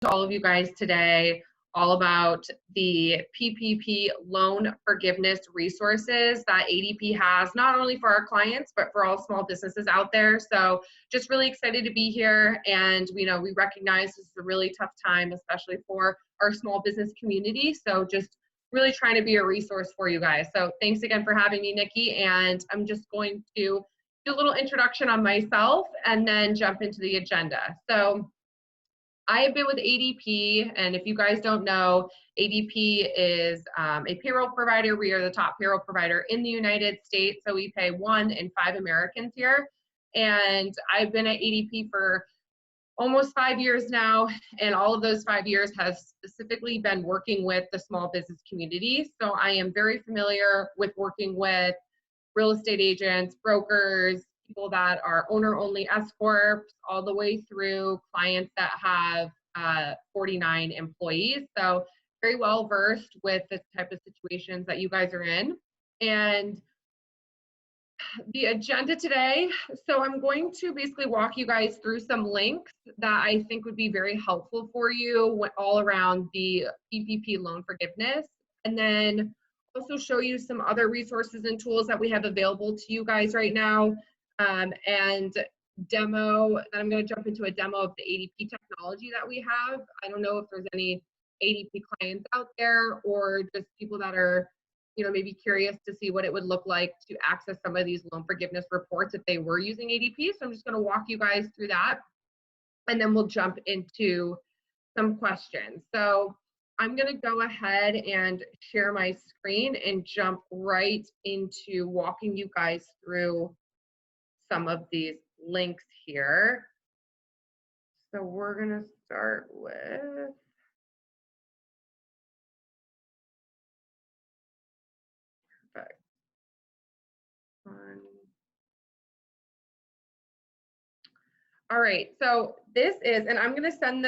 to all of you guys today all about the PPP loan forgiveness resources that ADP has, not only for our clients, but for all small businesses out there. So just really excited to be here. And we recognize this is a really tough time, especially for our small business community. So just really trying to be a resource for you guys. So thanks again for having me, Nikki. And I'm just going to do a little introduction on myself and then jump into the agenda. So I have been with ADP, and if you guys don't know, ADP is a payroll provider. We are the top payroll provider in the United States, so we pay 1 in 5 Americans here. And I've been at ADP for almost 5 years now, and all of those 5 years have specifically been working with the small business community. So I am very familiar with working with real estate agents, brokers, people that are owner-only S corps, all the way through clients that have 49 employees. So very well versed with the type of situations that you guys are in. And the agenda today, so I'm going to basically walk you guys through some links that I think would be very helpful for you all around the PPP loan forgiveness. And then also show you some other resources and tools that we have available to you guys right now. And demo, then I'm going to jump into a demo of the ADP technology that we have. I don't know if there's any ADP clients out there or just people that are, maybe curious to see what it would look like to access some of these loan forgiveness reports if they were using ADP. So I'm just going to walk you guys through that, and then we'll jump into some questions. So I'm going to go ahead and share my screen and jump right into walking you guys through some of these links here. So we're going to start with perfect. All right, so this is, and I'm going to send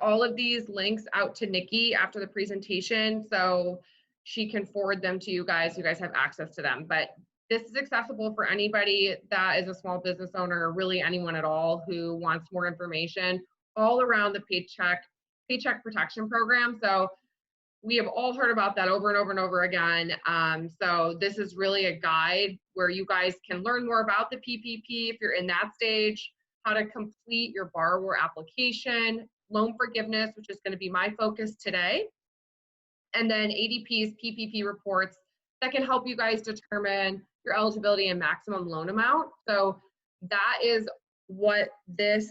all of these links out to Nikki after the presentation so she can forward them to you guys. You guys have access to them. But this is accessible for anybody that is a small business owner, or really anyone at all who wants more information all around the paycheck protection program. So we have all heard about that over and over and over again. So this is really a guide where you guys can learn more about the PPP if you're in that stage, how to complete your borrower application, loan forgiveness, which is going to be my focus today, and then ADP's PPP reports that can help you guys determine your eligibility and maximum loan amount. So that is what this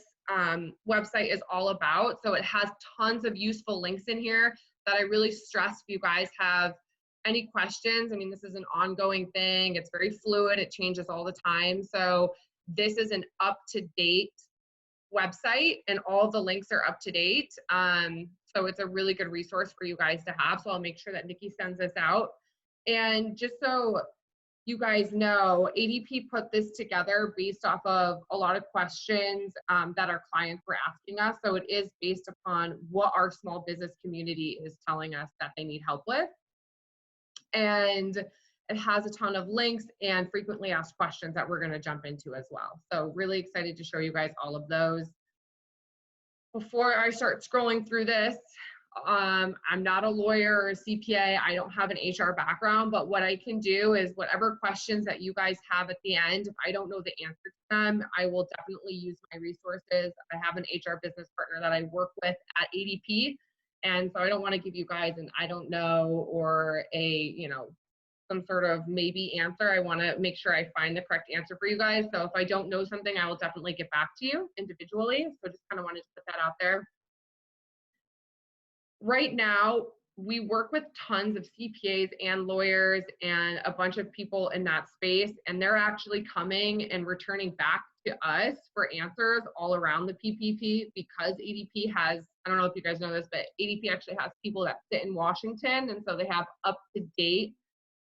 website is all about. So it has tons of useful links in here that I really stress if you guys have any questions. I mean, this is an ongoing thing. It's very fluid. It changes all the time. So this is an up-to-date website, and all the links are up to date. So it's a really good resource for you guys to have. So I'll make sure that Nikki sends this out. And just so you guys know, ADP put this together based off of a lot of questions that our clients were asking us. So it is based upon what our small business community is telling us that they need help with. And it has a ton of links and frequently asked questions that we're going to jump into as well. So really excited to show you guys all of those. Before I start scrolling through this, I'm not a lawyer or a CPA. I don't have an HR background, but what I can do is whatever questions that you guys have at the end, if I don't know the answer to them, I will definitely use my resources. I have an HR business partner that I work with at ADP. And so I don't want to give you guys an I don't know or a, some sort of maybe answer. I want to make sure I find the correct answer for you guys. So if I don't know something, I will definitely get back to you individually. So just kind of wanted to put that out there. Right now, we work with tons of CPAs and lawyers and a bunch of people in that space, and they're actually coming and returning back to us for answers all around the PPP because ADP has, I don't know if you guys know this, but ADP actually has people that sit in Washington, and so they have up-to-date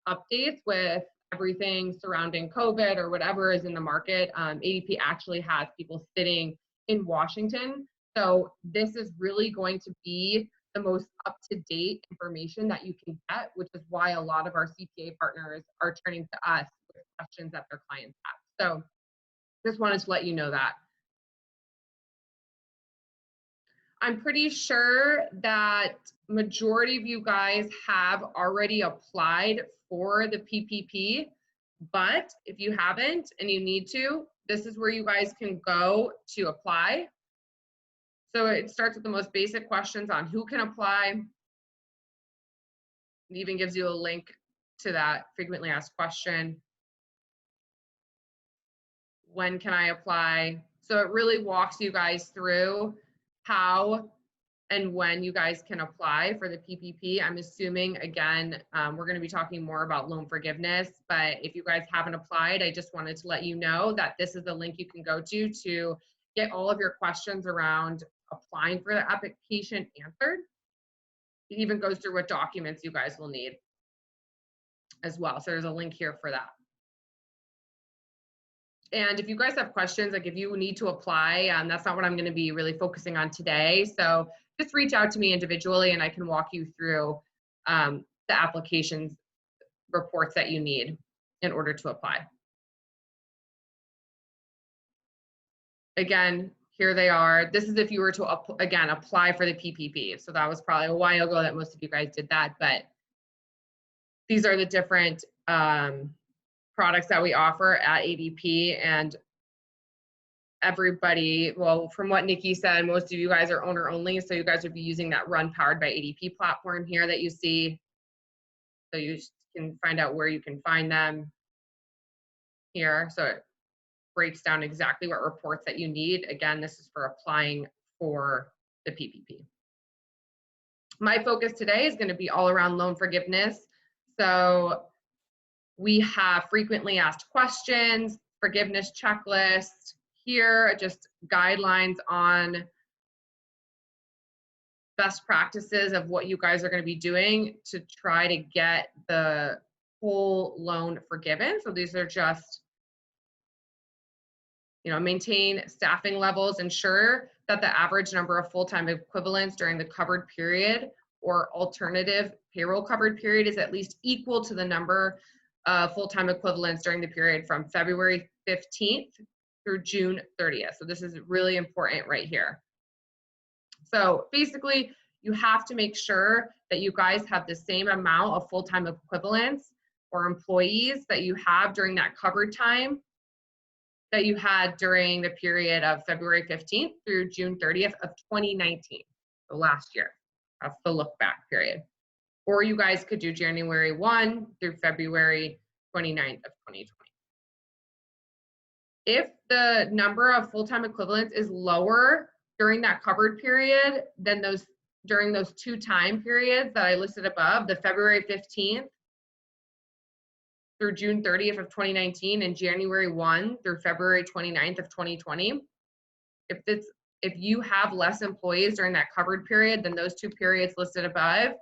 updates with everything surrounding COVID or whatever is in the market. ADP actually has people sitting in Washington. So this is really going to be the most up-to-date information that you can get, which is why a lot of our CPA partners are turning to us with questions that their clients have. So just wanted to let you know that. I'm pretty sure that majority of you guys have already applied for the PPP, but if you haven't and you need to, this is where you guys can go to apply. So it starts with the most basic questions on who can apply. It even gives you a link to that frequently asked question. When can I apply? So it really walks you guys through how and when you guys can apply for the PPP. I'm assuming, again, we're going to be talking more about loan forgiveness, but if you guys haven't applied, I just wanted to let you know that this is the link you can go to get all of your questions around applying for the application answered. It even goes through what documents you guys will need as well. So there's a link here for that. And if you guys have questions, like if you need to apply, that's not what I'm going to be really focusing on today. So just reach out to me individually and I can walk you through the applications reports that you need in order to apply. Again, here they are. This is if you were to, again, apply for the PPP. So that was probably a while ago that most of you guys did that, but these are the different products that we offer at ADP, and everybody, well, from what Nikki said, most of you guys are owner only, so you guys would be using that Run Powered by ADP platform here that you see. So you can find out where you can find them here. So it breaks down exactly what reports that you need. Again, this is for applying for the PPP. My focus today is going to be all around loan forgiveness. So we have frequently asked questions, forgiveness checklist, here just guidelines on best practices of what you guys are going to be doing to try to get the whole loan forgiven. So these are just, maintain staffing levels, ensure that the average number of full-time equivalents during the covered period or alternative payroll covered period is at least equal to the number of full-time equivalents during the period from February 15th through June 30th. So this is really important right here. So basically, you have to make sure that you guys have the same amount of full-time equivalents or employees that you have during that covered time that you had during the period of February 15th through June 30th of 2019, so last year. That's the look back period. Or you guys could do January 1 through February 29th of 2020. If the number of full-time equivalents is lower during that covered period than during those two time periods that I listed above, the February 15th through June 30th of 2019 and January 1 through February 29th of 2020, if you have less employees during that covered period than those two periods listed above,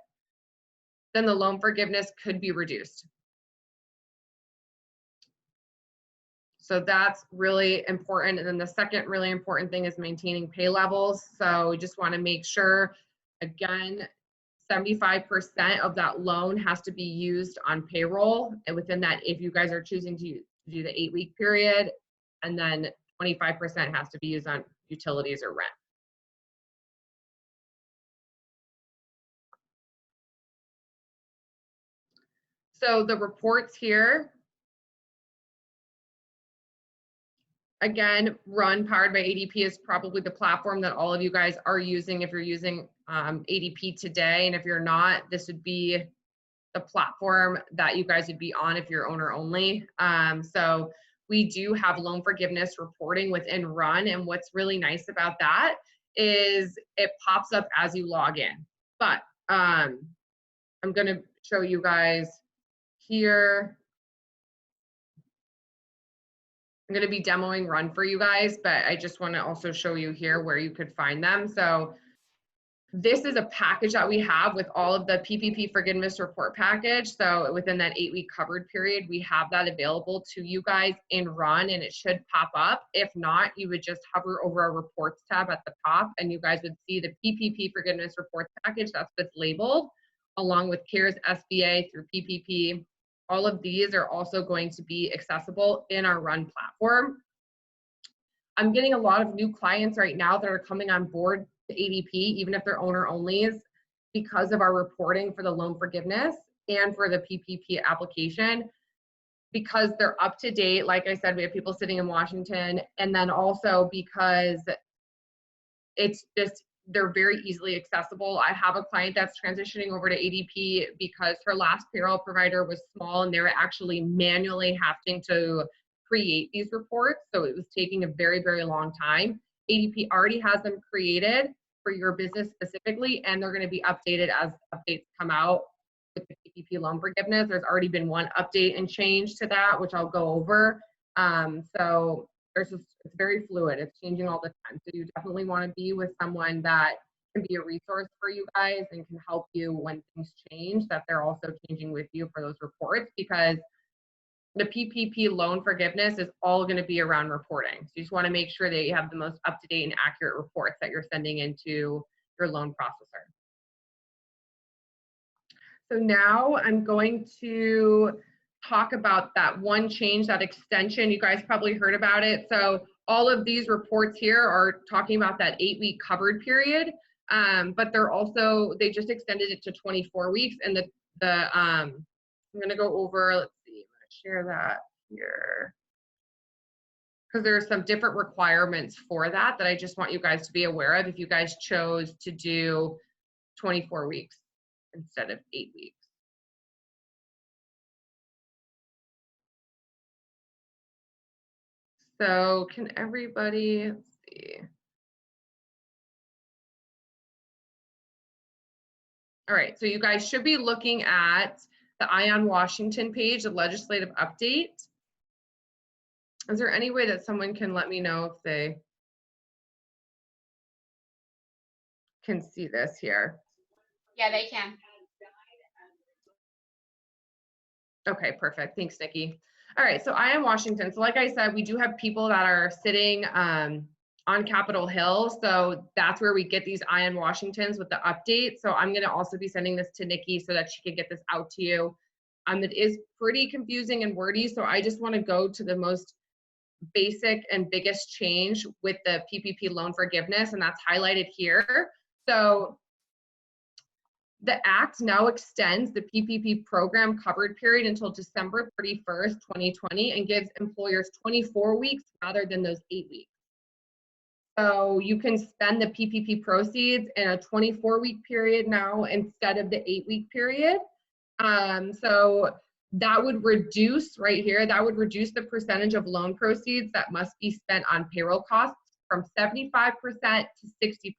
then the loan forgiveness could be reduced. So that's really important. And then the second really important thing is maintaining pay levels. So we just want to make sure, again, 75% of that loan has to be used on payroll. And within that, if you guys are choosing to do the 8-week period, and then 25% has to be used on utilities or rent. So the reports here, again, Run Powered by ADP is probably the platform that all of you guys are using if you're using ADP today. And if you're not, this would be the platform that you guys would be on if you're owner only. So we do have loan forgiveness reporting within Run. And what's really nice about that is it pops up as you log in. But I'm going to show you guys here. I'm going to be demoing Run for you guys, but I just want to also show you here where you could find them. So this is a package that we have with all of the PPP forgiveness report package. So within that 8-week covered period, we have that available to you guys in Run, and it should pop up. If not, you would just hover over our reports tab at the top and you guys would see the PPP forgiveness reports package. That's what's labeled, along with CARES SBA through PPP. All of these are also going to be accessible in our Run platform. I'm getting a lot of new clients right now that are coming on board to ADP, even if they're owner onlys, because of our reporting for the loan forgiveness and for the PPP application, because they're up to date. Like I said, we have people sitting in Washington, and then also because it's just, they're very easily accessible. I have a client that's transitioning over to ADP because her last payroll provider was small and they were actually manually having to create these reports. So it was taking a very, very long time. ADP already has them created for your business specifically, and they're going to be updated as updates come out with the PPP loan forgiveness. There's already been one update and change to that, which I'll go over. So there's just, it's very fluid. It's changing all the time. So you definitely want to be with someone that can be a resource for you guys and can help you when things change, that they're also changing with you for those reports, because the PPP loan forgiveness is all going to be around reporting. So you just want to make sure that you have the most up-to-date and accurate reports that you're sending into your loan processor. So now I'm going to talk about that one change, that extension. You guys probably heard about it. So all of these reports here are talking about that 8-week covered period, but they're also, they just extended it to 24 weeks. And I'm going to go over, let's see, I'm going to share that here, because there are some different requirements for that I just want you guys to be aware of if you guys chose to do 24 weeks instead of 8 weeks. So can everybody, let's see. All right, so you guys should be looking at the Ion Washington page, the legislative update. Is there any way that someone can let me know if they can see this here? Yeah, they can. Okay, perfect. Thanks, Nikki. All right, so I am Washington. So like I said, we do have people that are sitting on Capitol Hill. So that's where we get these Ion Washingtons with the update. So I'm gonna also be sending this to Nikki so that she can get this out to you. It is pretty confusing and wordy, so I just wanna go to the most basic and biggest change with the PPP loan forgiveness, and that's highlighted here. So the Act now extends the PPP program covered period until December 31st, 2020, and gives employers 24 weeks rather than those 8 weeks. So you can spend the PPP proceeds in a 24-week period now instead of the 8-week period. So that would reduce, right here, that would reduce the percentage of loan proceeds that must be spent on payroll costs from 75% to 60%.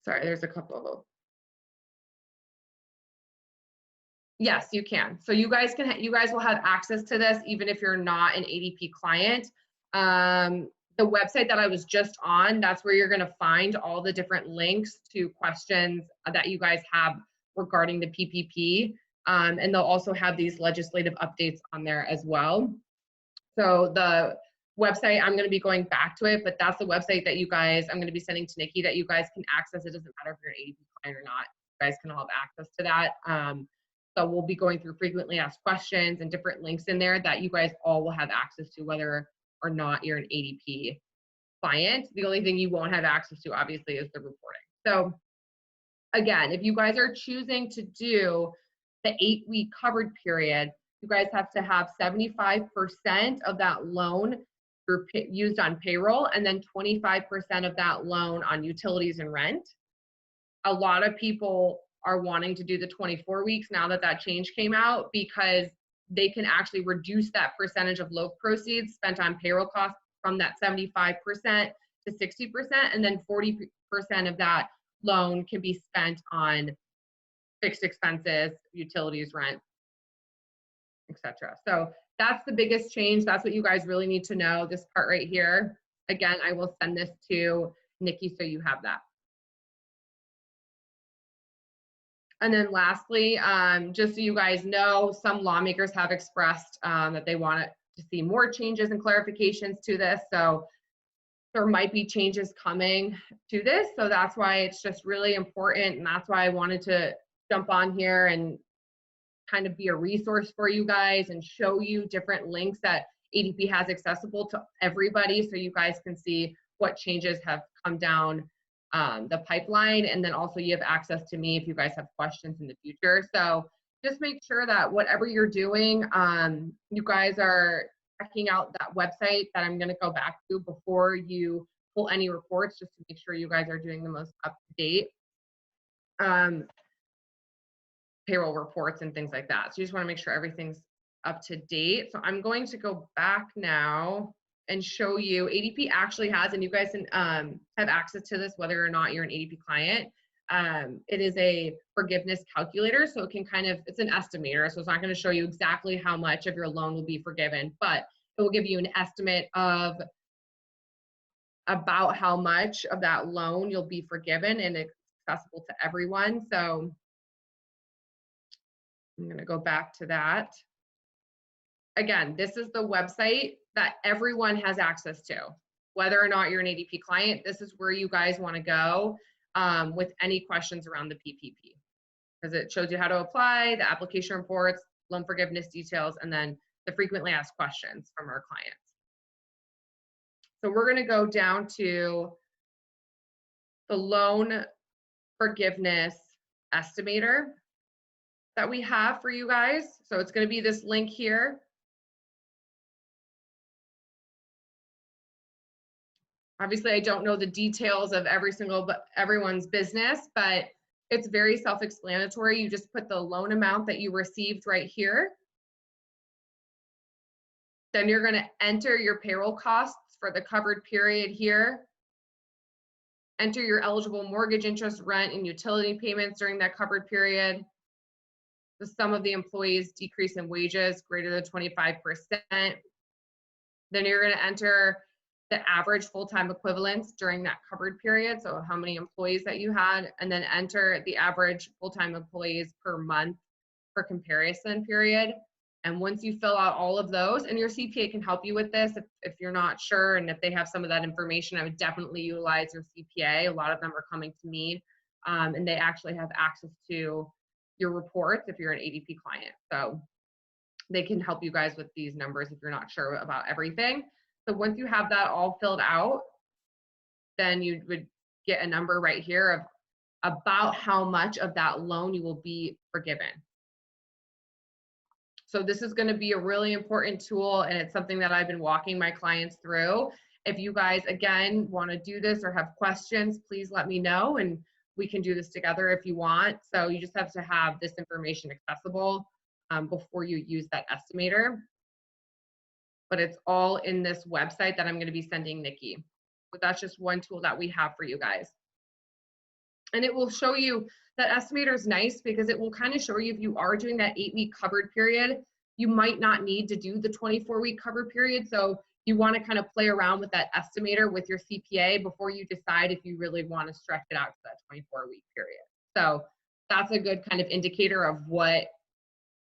Sorry, there's a couple. Yes, you can. So you guys will have access to this even if you're not an ADP client. The website that I was just on, that's where you're going to find all the different links to questions that you guys have regarding the PPP. And they'll also have these legislative updates on there as well. So the website, I'm going to be going back to it, but that's the website that you guys, I'm going to be sending to Nikki, that you guys can access. It doesn't matter if you're an ADP client or not. You guys can all have access to that. So we'll be going through frequently asked questions and different links in there that you guys all will have access to, whether or not you're an ADP client. The only thing you won't have access to, obviously, is the reporting. So again, if you guys are choosing to do the 8-week covered period, you guys have to have 75% of that loan used on payroll, and then 25% of that loan on utilities and rent. A lot of people are wanting to do the 24 weeks now that that change came out, because they can actually reduce that percentage of loan proceeds spent on payroll costs from that 75% to 60%, and then 40% of that loan can be spent on fixed expenses, utilities, rent, etc. So that's the biggest change. That's what you guys really need to know, this part right here. Again, I will send this to Nikki so you have that. And then lastly, just so you guys know, some lawmakers have expressed that they want to see more changes and clarifications to this. So there might be changes coming to this. So that's why it's just really important. And that's why I wanted to jump on here and kind of be a resource for you guys and show you different links that ADP has accessible to everybody, so you guys can see what changes have come down the pipeline. And then also you have access to me if you guys have questions in the future. So just make sure that whatever you're doing, you guys are checking out that website that I'm going to go back to before you pull any reports, just to make sure you guys are doing the most up-to-date payroll reports and things like that. So you just want to make sure everything's up to date. So I'm going to go back now and show you. ADP actually has, and you guys can have access to this whether or not you're an ADP client. It is a forgiveness calculator, so it can kind of, it's an estimator, so it's not going to show you exactly how much of your loan will be forgiven, but it will give you an estimate of about how much of that loan you'll be forgiven, and it's accessible to everyone. So I'm going to go back to that. Again, this is the website that everyone has access to. Whether or not you're an ADP client, this is where you guys want to go with any questions around the PPP, because it shows you how to apply, the application reports, loan forgiveness details, and then the frequently asked questions from our clients. So we're going to go down to the loan forgiveness estimator that we have for you guys. So it's going to be this link here. Obviously, I don't know the details of everyone's business, but it's very self-explanatory. You just put the loan amount that you received right here. Then you're going to enter your payroll costs for the covered period here. Enter your eligible mortgage interest, rent, and utility payments during that covered period. The sum of the employee's decrease in wages greater than 25%. Then you're going to enter the average full-time equivalents during that covered period, so how many employees that you had, and then enter the average full-time employees per month for comparison period. And once you fill out all of those, and your CPA can help you with this if you're not sure, and if they have some of that information, I would definitely utilize your CPA. A lot of them are coming to me, and they actually have access to your reports if you're an ADP client. So they can help you guys with these numbers if you're not sure about everything. So once you have that all filled out, then you would get a number right here of about how much of that loan you will be forgiven. So this is going to be a really important tool, and it's something that I've been walking my clients through. If you guys, again, want to do this or have questions, please let me know, and we can do this together if you want. So you just have to have this information accessible before you use that estimator. But it's all in this website that I'm going to be sending Nikki. But that's just one tool that we have for you guys. And it will show you, that estimator is nice because it will kind of show you if you are doing that 8-week covered period, you might not need to do the 24-week covered period. So you want to kind of play around with that estimator with your CPA before you decide if you really want to stretch it out to that 24-week period. So that's a good kind of indicator of what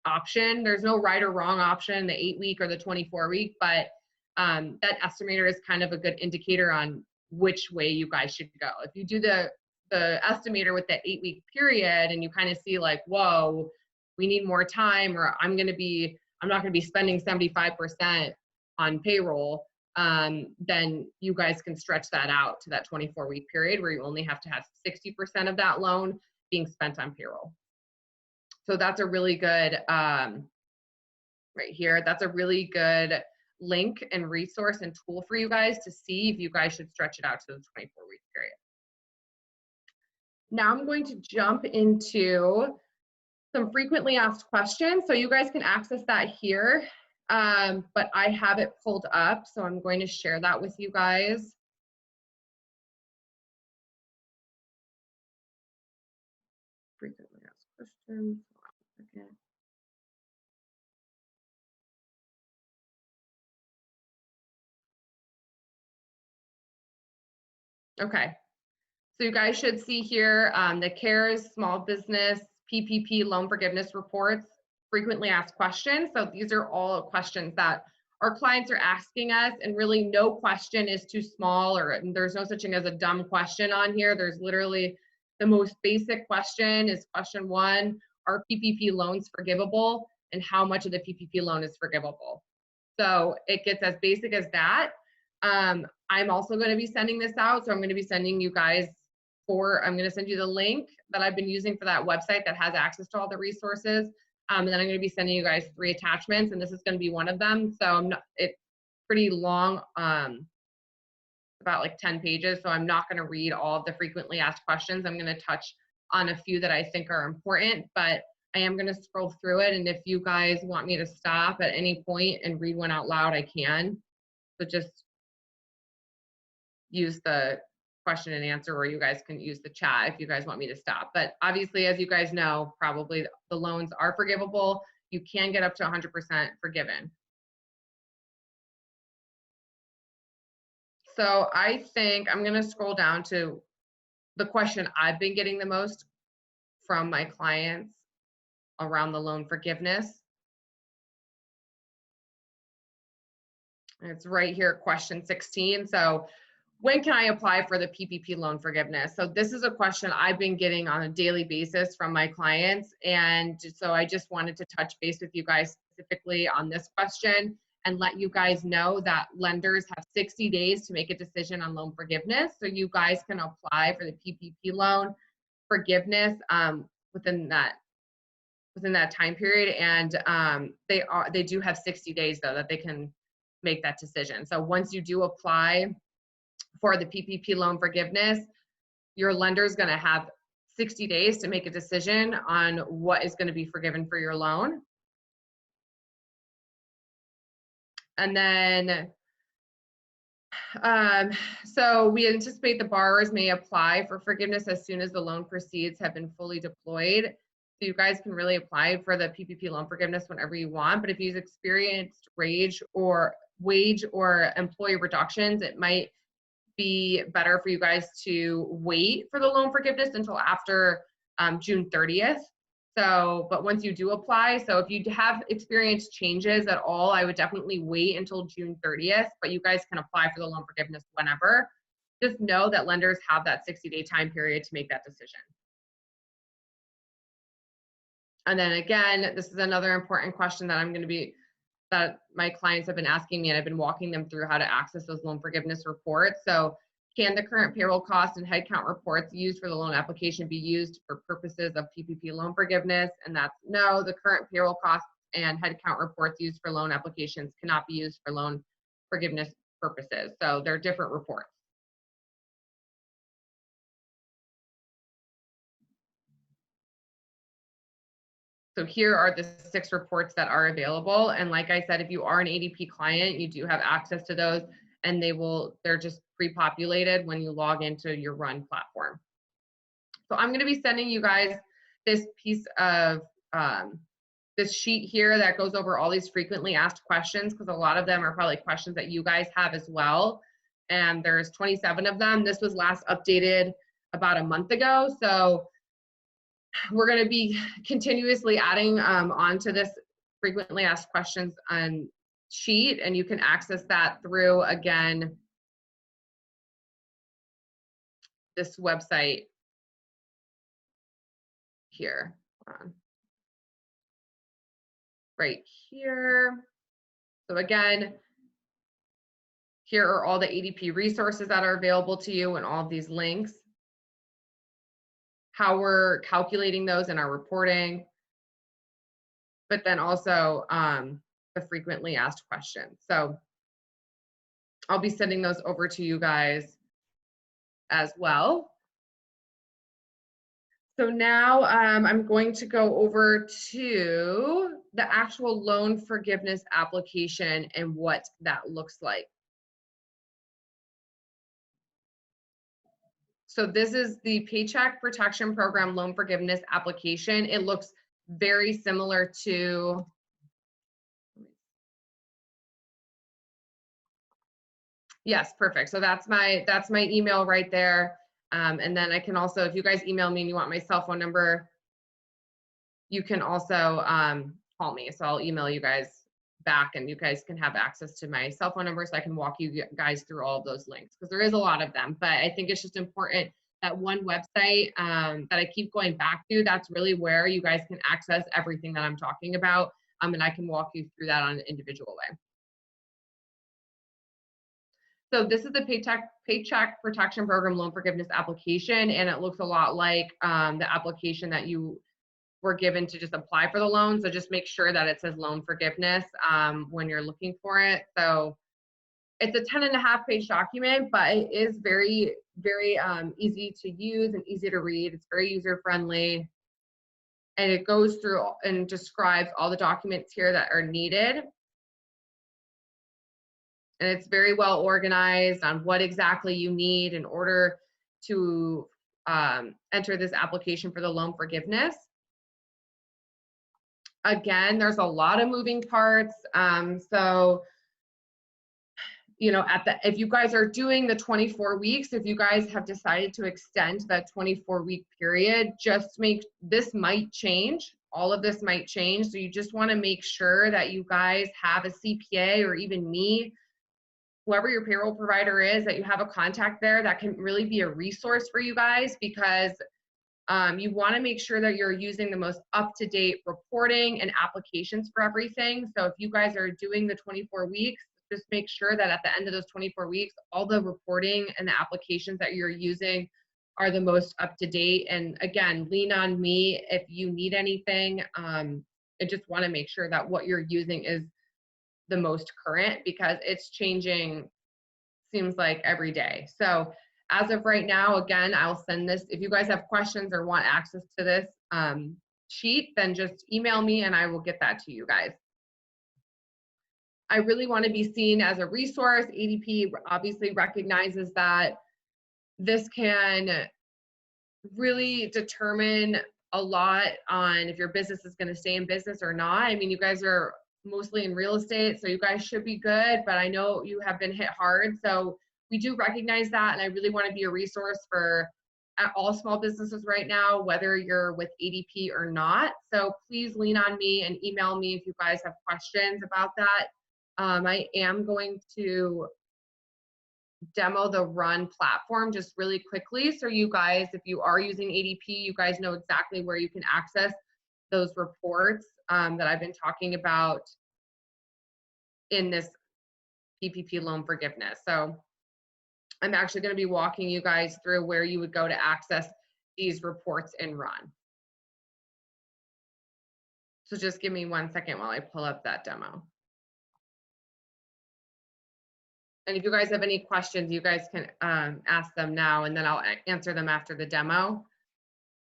option. There's no right or wrong option, the 8-week or the 24-week, but that estimator is kind of a good indicator on which way you guys should go. If you do the estimator with that 8-week period and you kind of see like, whoa, we need more time, or I'm not going to be spending 75% on payroll, then you guys can stretch that out to that 24-week period where you only have to have 60% of that loan being spent on payroll. So that's a really good, right here, that's a really good link and resource and tool for you guys to see if you guys should stretch it out to the 24-week period. Now I'm going to jump into some frequently asked questions. So you guys can access that here, but I have it pulled up, so I'm going to share that with you guys. Frequently asked questions. Okay. Okay, so you guys should see here the CARES Small Business PPP Loan Forgiveness Reports, frequently asked questions. So these are all questions that our clients are asking us, and really no question is too small, or there's no such thing as a dumb question on here. There's literally the most basic question is question 1, are PPP loans forgivable, and how much of the PPP loan is forgivable? So it gets as basic as that. I'm also going to be sending this out. So I'm going to be sending you guys I'm going to send you the link that I've been using for that website that has access to all the resources. And then I'm going to be sending you guys 3 attachments, and this is going to be one of them. So it's pretty long, about like 10 pages. So I'm not going to read all of the frequently asked questions. I'm going to touch on a few that I think are important, but I am going to scroll through it. And if you guys want me to stop at any point and read one out loud, I can. So just use the question and answer, or you guys can use the chat if you guys want me to stop. But obviously, as you guys know, probably the loans are forgivable. You can get up to 100% forgiven. So I think I'm going to scroll down to the question I've been getting the most from my clients around the loan forgiveness. And it's right here, question 16. So when can I apply for the PPP loan forgiveness? So this is a question I've been getting on a daily basis from my clients. And so I just wanted to touch base with you guys specifically on this question and let you guys know that lenders have 60 days to make a decision on loan forgiveness. So you guys can apply for the PPP loan forgiveness within that time period. And they do have 60 days though that they can make that decision. So once you do apply for the PPP loan forgiveness, your lender is going to have 60 days to make a decision on what is going to be forgiven for your loan. And then, so we anticipate the borrowers may apply for forgiveness as soon as the loan proceeds have been fully deployed. So you guys can really apply for the PPP loan forgiveness whenever you want. But if you've experienced wage or employee reductions, it might be better for you guys to wait for the loan forgiveness until after June 30th. So, but once you do apply, so if you have experienced changes at all, I would definitely wait until June 30th, but you guys can apply for the loan forgiveness whenever. Just know that lenders have that 60-day time period to make that decision. And then again, this is another important question that my clients have been asking me, and I've been walking them through how to access those loan forgiveness reports. So can the current payroll cost and headcount reports used for the loan application be used for purposes of PPP loan forgiveness? And that's no, the current payroll costs and headcount reports used for loan applications cannot be used for loan forgiveness purposes. So they're different reports. So here are the 6 reports that are available. And like I said, if you are an ADP client, you do have access to those, and they're just pre-populated when you log into your Run platform. So I'm going to be sending you guys this piece of this sheet here that goes over all these frequently asked questions, because a lot of them are probably questions that you guys have as well. And there's 27 of them. This was last updated about a month ago. So we're going to be continuously adding onto this frequently asked questions sheet, and you can access that through, again, this website here. Right here. So again, here are all the ADP resources that are available to you and all of these links, how we're calculating those in our reporting, but then also the frequently asked questions. So I'll be sending those over to you guys as well. So now I'm going to go over to the actual loan forgiveness application and what that looks like. So this is the Paycheck Protection Program loan forgiveness application. It looks very similar to, yes, perfect. So that's my email right there. And then I can also, if you guys email me and you want my cell phone number, you can also call me. So I'll email you guys back, and you guys can have access to my cell phone number so I can walk you guys through all of those links, because there is a lot of them. But I think it's just important that one website that I keep going back to, that's really where you guys can access everything that I'm talking about. And I can walk you through that on an individual way. So this is the Paycheck Protection Program loan forgiveness application, and it looks a lot like the application that you were given to just apply for the loan. So just make sure that it says loan forgiveness when you're looking for it. So it's a 10.5-page document, but it is very, very easy to use and easy to read. It's very user-friendly. And it goes through and describes all the documents here that are needed. And it's very well organized on what exactly you need in order to enter this application for the loan forgiveness. Again, there's a lot of moving parts. So, you know, if you guys are doing the 24 weeks, if you guys have decided to extend that 24-week period, this might change. All of this might change. So you just want to make sure that you guys have a CPA, or even me, whoever your payroll provider is, that you have a contact there that can really be a resource for you guys, because you want to make sure that you're using the most up-to-date reporting and applications for everything. So if you guys are doing the 24 weeks, just make sure that at the end of those 24 weeks, all the reporting and the applications that you're using are the most up-to-date. And again, lean on me if you need anything. I just want to make sure that what you're using is the most current, because it's changing, seems like every day. So as of right now, again, I'll send this. If you guys have questions or want access to this sheet, then just email me and I will get that to you guys. I really want to be seen as a resource. ADP obviously recognizes that this can really determine a lot on if your business is going to stay in business or not. I mean, you guys are mostly in real estate, so you guys should be good, but I know you have been hit hard. So we do recognize that, and I really want to be a resource for all small businesses right now, whether you're with ADP or not. So please lean on me and email me if you guys have questions about that. I am going to demo the Run platform just really quickly, so you guys, if you are using ADP, you guys know exactly where you can access those reports that I've been talking about in this PPP loan forgiveness. So I'm actually going to be walking you guys through where you would go to access these reports in Run. So just give me 1 second while I pull up that demo. And if you guys have any questions, you guys can ask them now, and then I'll answer them after the demo.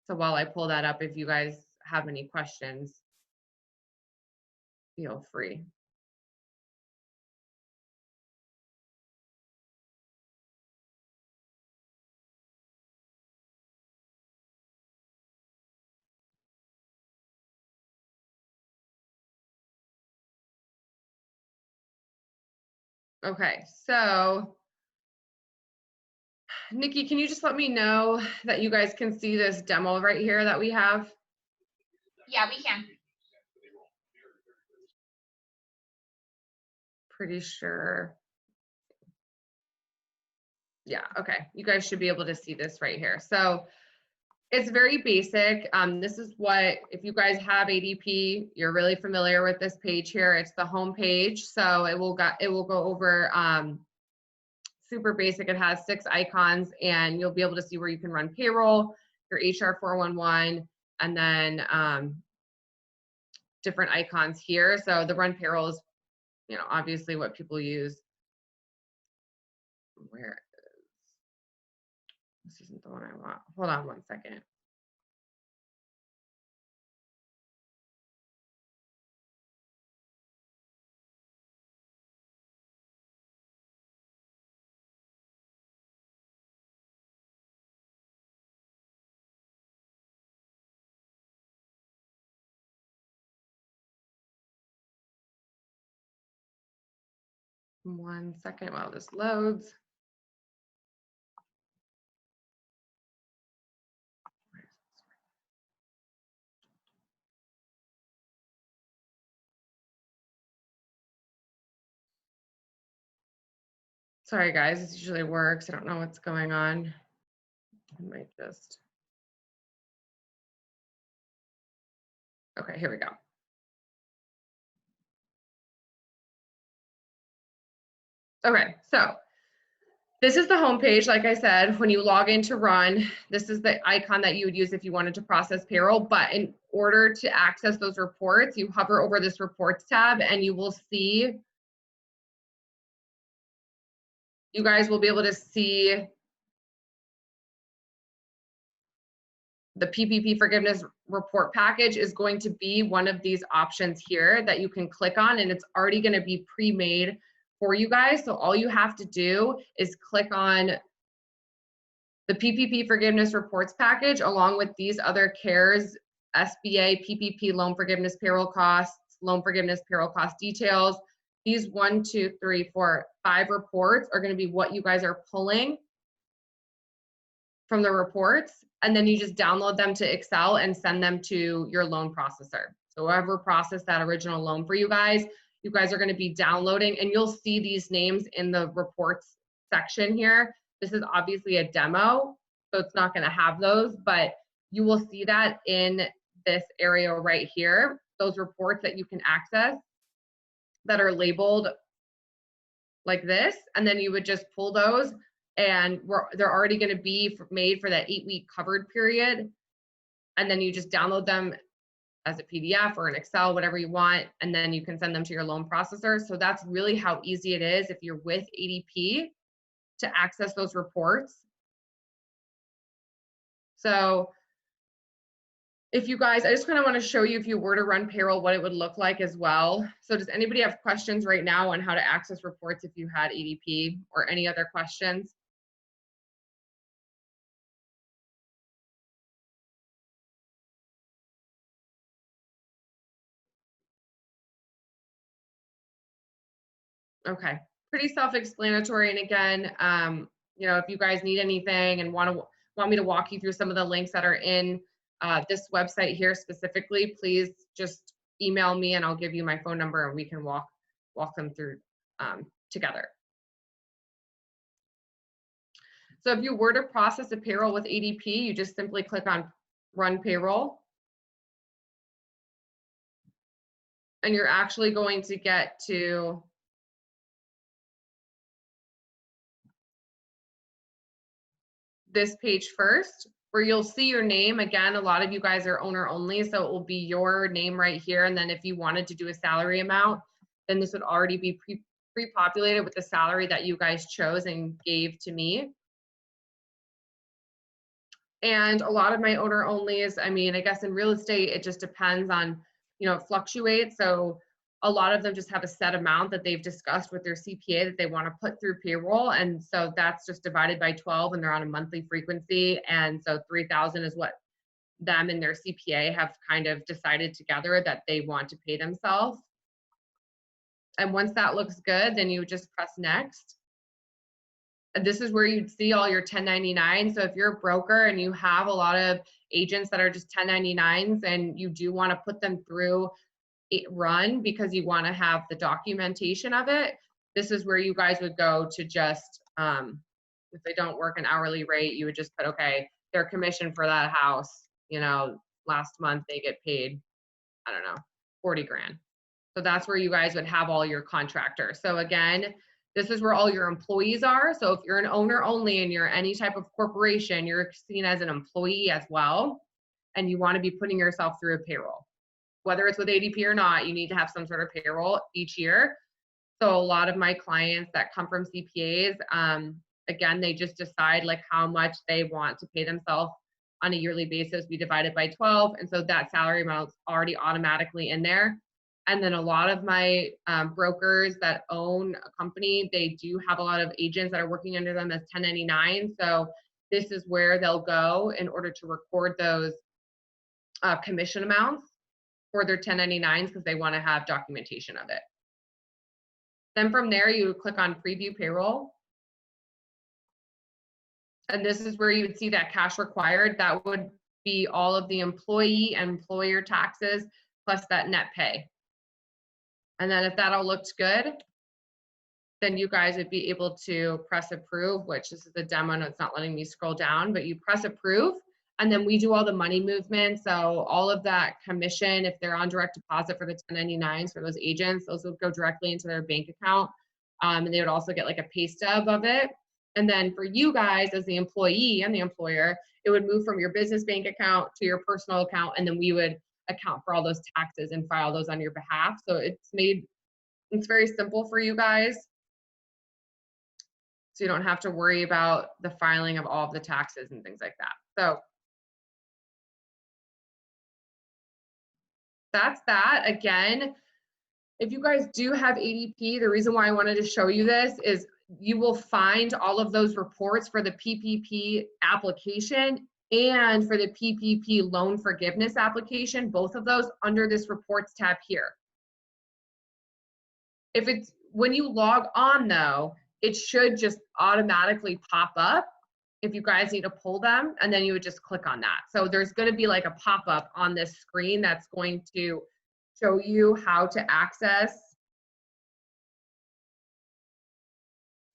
So while I pull that up, if you guys have any questions, feel free. Okay, so Nikki, can you just let me know that you guys can see this demo right here that we have? Yeah, we can. Pretty sure. Yeah, okay. You guys should be able to see this right here. So it's very basic. This is what, if you guys have ADP, you're really familiar with this page here. It's the home page. So it will go over super basic. It has 6 icons, and you'll be able to see where you can run payroll, your HR 411, and then different icons here. So the run payroll is, you know, obviously what people use. Where is, this isn't the one I want. Hold on 1 second. One second while this loads. Sorry guys, this usually works. I don't know what's going on. I might just. Okay, here we go. Okay, so This is the homepage, like I said. When you log in to run, this is the icon that you would use if you wanted to process payroll. But in order to access those reports, you hover over this reports tab and you will see, you guys will be able to see the PPP forgiveness report package is going to be one of these options here that you can click on, and it's already going to be pre-made for you guys. So all you have to do is click on the PPP forgiveness reports package along with these other CARES, SBA, PPP loan forgiveness payroll costs, loan forgiveness payroll cost details. These 1, 2, 3, 4, 5 reports are going to be what you guys are pulling from the reports, and then you just download them to Excel and send them to your loan processor. So whoever processed that original loan for you guys are going to be downloading, and you'll see these names in the reports section here. This is obviously a demo, so it's not going to have those, but you will see that in this area right here, those reports that you can access that are labeled like this, and then you would just pull those, and they're already going to be made for that 8-week covered period, and then you just download them as a PDF or an Excel, whatever you want, and then you can send them to your loan processor. So that's really how easy it is if you're with ADP to access those reports. So if you guys, I just kind of want to show you if you were to run payroll, what it would look like as well. So does anybody have questions right now on how to access reports if you had ADP, or any other questions? Okay, pretty self-explanatory. And again, you know, if you guys need anything and want me to walk you through some of the links that are in this website here specifically, please just email me and I'll give you my phone number and we can walk them through together. So if you were to process a payroll with ADP, you just simply click on Run Payroll. And you're actually going to get to this page first, where you'll see your name. Again, a lot of you guys are owner only, so it will be your name right here. And then if you wanted to do a salary amount, then this would already be pre-populated with the salary that you guys chose and gave to me. And a lot of my owner onlys, I mean, I guess in real estate, it just depends on, you know, it fluctuates. So a lot of them just have a set amount that they've discussed with their CPA that they want to put through payroll. And so that's just divided by 12 and they're on a monthly frequency. And so 3,000 is what them and their CPA have kind of decided together that they want to pay themselves. And once that looks good, then you just press next. And this is where you'd see all your 1099. So if you're a broker and you have a lot of agents that are just 1099s and you do want to put them through run because you want to have the documentation of it, this is where you guys would go to just, if they don't work an hourly rate, you would just put, okay, their commission for that house, you know, last month they get paid, I don't know, 40 grand. So that's where you guys would have all your contractors. So again, this is where all your employees are. So if you're an owner only and you're any type of corporation, you're seen as an employee as well, and you want to be putting yourself through a payroll. Whether it's with ADP or not, you need to have some sort of payroll each year. So a lot of my clients that come from CPAs, again, they just decide like how much they want to pay themselves on a yearly basis. We divide it by 12. And so that salary amount's already automatically in there. And then a lot of my brokers that own a company, they do have a lot of agents that are working under them as 1099. So this is where they'll go in order to record those commission amounts for their 1099s because they want to have documentation of it. Then from there, you click on Preview Payroll. And this is where you would see that cash required. That would be all of the employee and employer taxes plus that net pay. And then if that all looks good, then you guys would be able to press approve, which this is a demo and it's not letting me scroll down, but you press approve. And then we do all the money movement. So all of that commission, if they're on direct deposit for the 1099s for those agents, those would go directly into their bank account. And they would also get like a pay stub of it. And then for you guys as the employee and the employer, it would move from your business bank account to your personal account, and then we would account for all those taxes and file those on your behalf. So it's very simple for you guys. So you don't have to worry about the filing of all of the taxes and things like that. So that's that. Again, if you guys do have ADP, the reason why I wanted to show you this is you will find all of those reports for the PPP application and for the PPP loan forgiveness application, both of those under this reports tab here. If it's when you log on though, it should just automatically pop up if you guys need to pull them, and then you would just click on that. So there's going to be like a pop-up on this screen that's going to show you how to access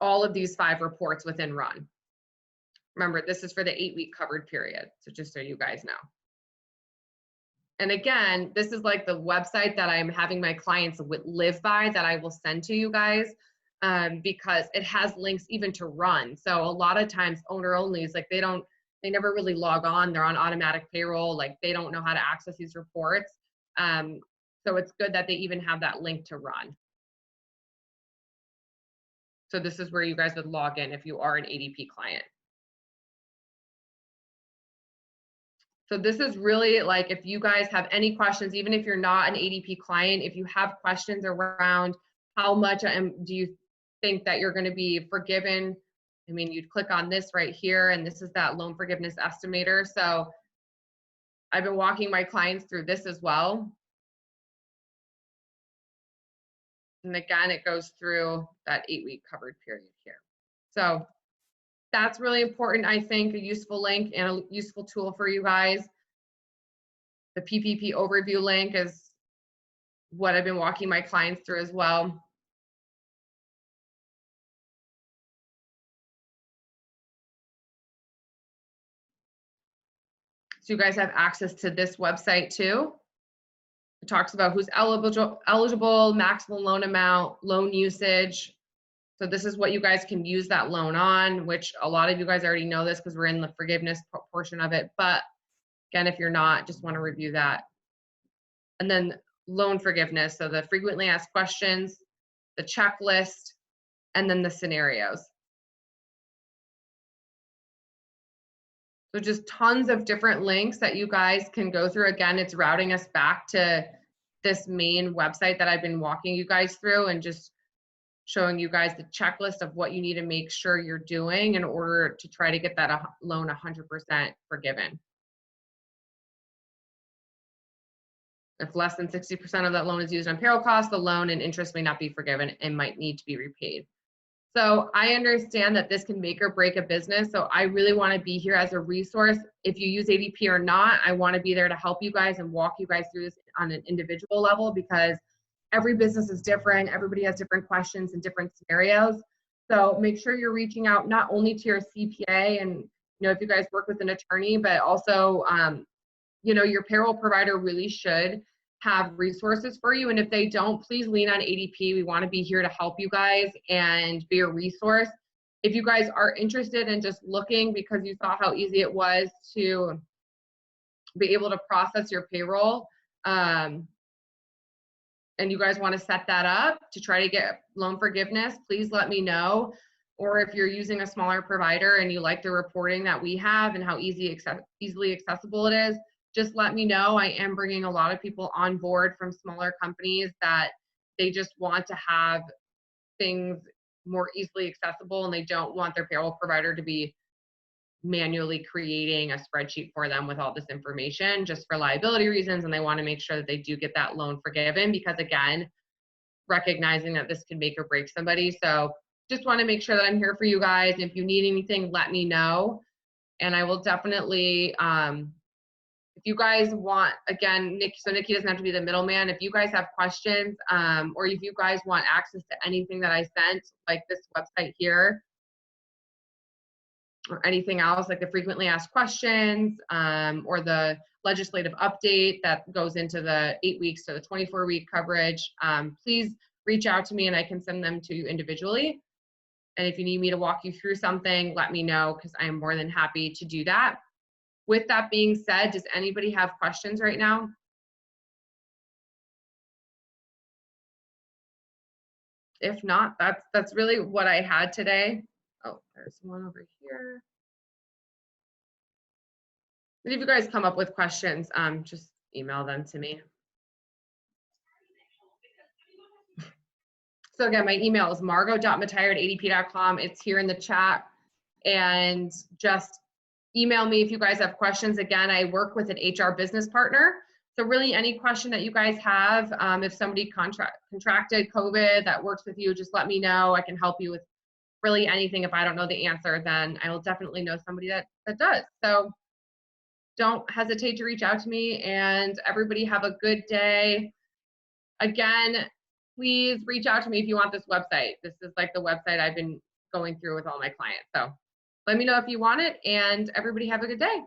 all of these 5 reports within Run. Remember, this is for the 8-week covered period. So just so you guys know. And again, this is like the website that I'm having my clients live by that I will send to you guys because it has links even to Run. So a lot of times owner only is like they never really log on. They're on automatic payroll. Like they don't know how to access these reports. So it's good that they even have that link to Run. So this is where you guys would log in if you are an ADP client. So this is really like if you guys have any questions, even if you're not an ADP client, if you have questions around how much do you think that you're going to be forgiven, I mean, you'd click on this right here, and this is that loan forgiveness estimator. So I've been walking my clients through this as well. And again, it goes through that 8-week covered period here. So that's really important, I think, a useful link and a useful tool for you guys. The PPP overview link is what I've been walking my clients through as well. So you guys have access to this website too. It talks about who's eligible, maximum loan amount, loan usage. So this is what you guys can use that loan on, which a lot of you guys already know this because we're in the forgiveness portion of it. But again, if you're not, just want to review that. And then loan forgiveness. So the frequently asked questions, the checklist, and then the scenarios. So just tons of different links that you guys can go through. Again, it's routing us back to this main website that I've been walking you guys through and just showing you guys the checklist of what you need to make sure you're doing in order to try to get that loan 100% forgiven. If less than 60% of that loan is used on payroll costs, the loan and interest may not be forgiven and might need to be repaid. So I understand that this can make or break a business. So I really want to be here as a resource. If you use ADP or not, I want to be there to help you guys and walk you guys through this on an individual level because every business is different. Everybody has different questions and different scenarios. So make sure you're reaching out not only to your CPA and, if you guys work with an attorney, but also, your payroll provider really should have resources for you. And if they don't, please lean on ADP. We want to be here to help you guys and be a resource. If you guys are interested in just looking because you saw how easy it was to be able to process your payroll, and you guys want to set that up to try to get loan forgiveness, please let me know. Or if you're using a smaller provider and you like the reporting that we have and how easily accessible it is, just let me know. I am bringing a lot of people on board from smaller companies that they just want to have things more easily accessible and they don't want their payroll provider to be manually creating a spreadsheet for them with all this information just for liability reasons, and they want to make sure that they do get that loan forgiven because, again, recognizing that this can make or break somebody. So just want to make sure that I'm here for you guys. If you need anything, let me know, and I will definitely if you guys want, again, Nikki doesn't have to be the middleman. If you guys have questions or if you guys want access to anything that I sent, like this website here, or anything else, like the frequently asked questions or the legislative update that goes into the 8 weeks to the 24-week coverage, please reach out to me and I can send them to you individually. And if you need me to walk you through something, let me know, because I am more than happy to do that. With that being said, does anybody have questions right now? If not, that's really what I had today. Oh, there's one over here. If you guys come up with questions, just email them to me. So again, my email is margo.matire@adp.com. It's here in the chat. And just email me if you guys have questions. Again, I work with an HR business partner. So really any question that you guys have, if somebody contracted COVID that works with you, just let me know. I can help you with really anything. If I don't know the answer, then I will definitely know somebody that does. So don't hesitate to reach out to me, and everybody have a good day. Again, please reach out to me if you want this website. This is like the website I've been going through with all my clients. So let me know if you want it, and everybody have a good day.